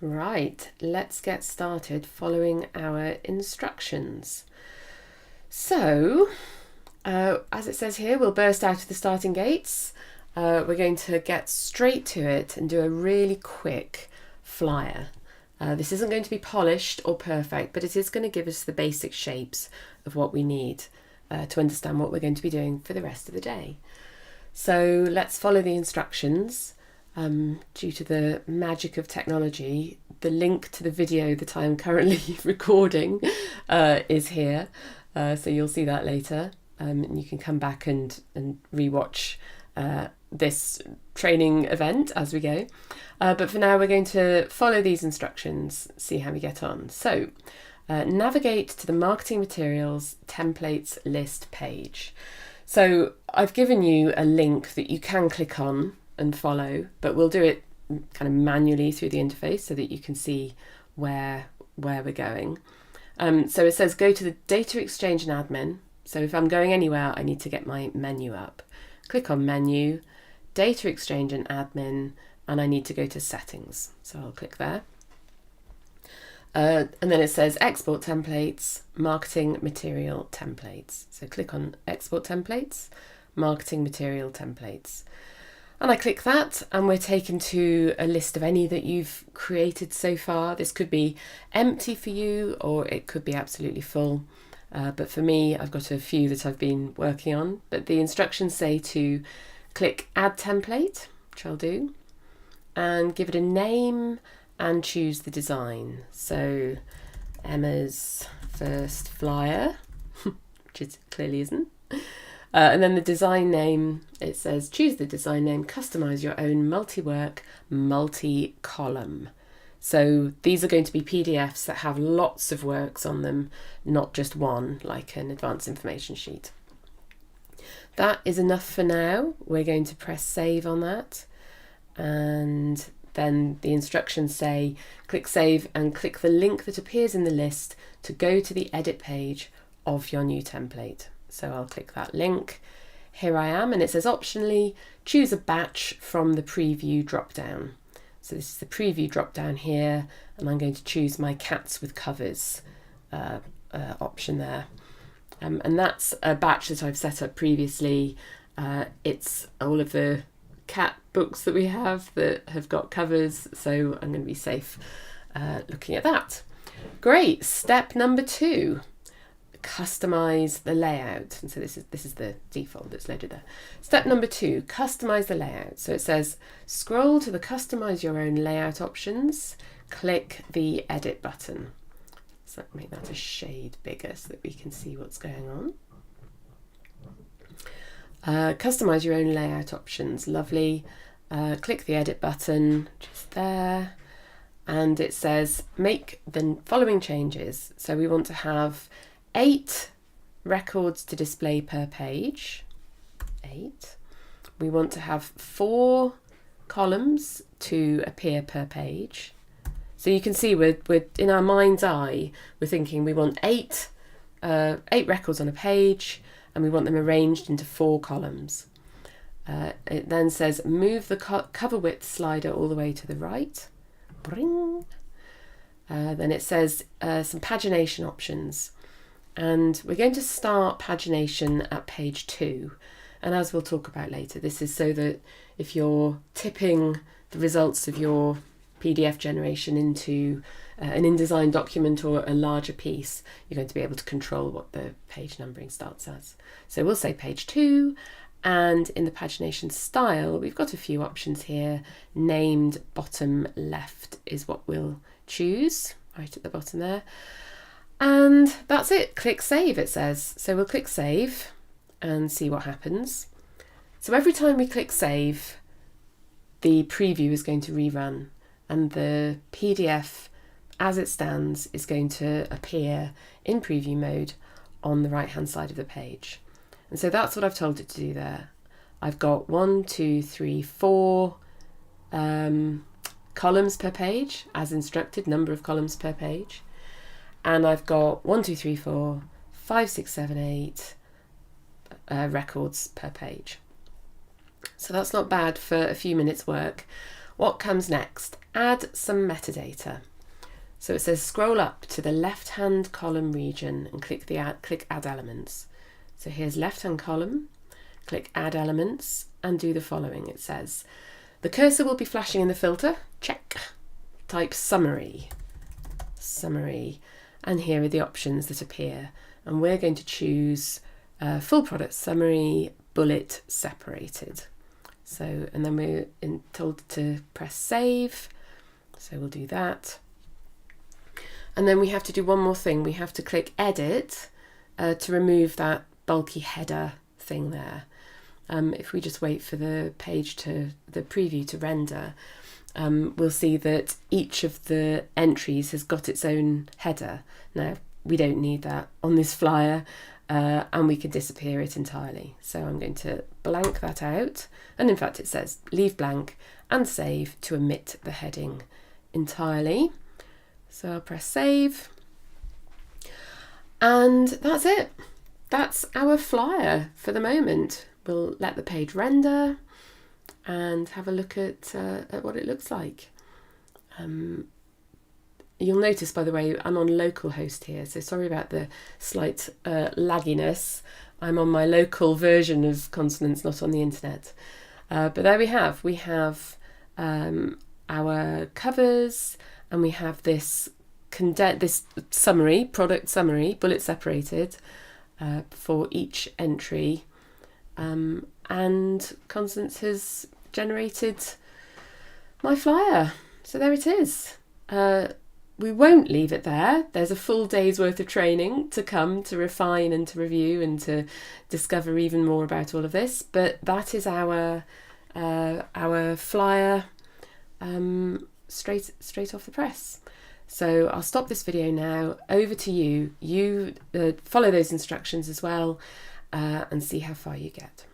Right, let's get started following our instructions. So, as it says here, we'll burst out of the starting gates. We're going to get straight to it and do a really quick flyer. This isn't going to be polished or perfect, but it is going to give us the basic shapes of what we need to understand what we're going to be doing for the rest of the day. So let's follow the instructions. Due to the magic of technology, the link to the video that I am currently recording is here. So you'll see that later. And you can come back and rewatch this training event as we go. But for now, we're going to follow these instructions, see how we get on. So navigate to the marketing materials templates list page. So I've given you a link that you can click on and follow, but we'll do it kind of manually through the interface so that you can see where we're going. So it says go to the data exchange and admin. So if I'm going anywhere, I need to get my menu up. Click on menu, data exchange and admin, and I need to go to settings. So I'll click there. And then it says export templates, marketing material templates. So click on export templates, marketing material templates. And I click that and we're taken to a list of any that you've created so far. This could be empty for you or it could be absolutely full. But for me, I've got a few that I've been working on. But the instructions say to click add template, which I'll do, and give it a name and choose the design. So Emma's first flyer, which it clearly isn't. And then the design name, it says choose the design name, customize your own multi-work, multi-column. So these are going to be PDFs that have lots of works on them, not just one, like an advanced information sheet. That is enough for now. We're going to press save on that. And then the instructions say click save and click the link that appears in the list to go to the edit page of your new template. So I'll click that link. Here I am, and it says optionally choose a batch from the preview drop down. So this is the preview drop down here, and I'm going to choose my cats with covers option there. And that's a batch that I've set up previously. It's all of the cat books that we have that have got covers, so I'm going to be safe looking at that. Great. Step number 2. Customize the layout. And so this is the default that's loaded there. Step number 2, customize the layout. So it says scroll to the customize your own layout options, click the edit button. So make that a shade bigger so that we can see what's going on. Customize your own layout options, lovely. Click the edit button, just there. And it says make the following changes. So we want to have 8 records to display per page. 8. We want to have 4 columns to appear per page. So you can see we're in our mind's eye, we're thinking we want 8 records on a page and we want them arranged into 4 columns. It then says move the cover width slider all the way to the right. Bring. Then it says some pagination options. And we're going to start pagination at page 2. And as we'll talk about later, this is so that if you're tipping the results of your PDF generation into an InDesign document or a larger piece, you're going to be able to control what the page numbering starts as. So we'll say page 2. And in the pagination style, we've got a few options here. Named bottom left is what we'll choose, right at the bottom there. And that's it. Click save, it says. So we'll click save and see what happens. So every time we click save, the preview is going to rerun and the PDF as it stands is going to appear in preview mode on the right hand side of the page. And so that's what I've told it to do there. I've got 1, 2, 3, 4 columns per page as instructed, number of columns per page. And I've got 1, 2, 3, 4, 5, 6, 7, 8 records per page. So that's not bad for a few minutes work. What comes next? Add some metadata. So it says scroll up to the left-hand column region and click Add Elements. So here's left-hand column, click Add Elements and do the following. It says the cursor will be flashing in the filter. Check. Type Summary. And here are the options that appear. And we're going to choose Full Product Summary, Bullet Separated. So, and then we're told to press Save. So we'll do that. And then we have to do one more thing. We have to click Edit to remove that bulky header thing there. If we just wait for the preview to render, we'll see that each of the entries has got its own header. Now, we don't need that on this flyer, and we can disappear it entirely. So I'm going to blank that out. And in fact, it says leave blank and save to omit the heading entirely. So I'll press Save. And that's it. That's our flyer for the moment. We'll let the page render and have a look at what it looks like. You'll notice, by the way, I'm on localhost here, so sorry about the slight lagginess. I'm on my local version of Consonance, not on the internet. But there we have. We have our covers, and we have this summary, product summary, bullet separated, for each entry. And Consonance has generated my flyer. So there it is. We won't leave it there. There's a full day's worth of training to come to refine and to review and to discover even more about all of this. But that is our flyer straight off the press. So I'll stop this video now. Over to you. You follow those instructions as well and see how far you get.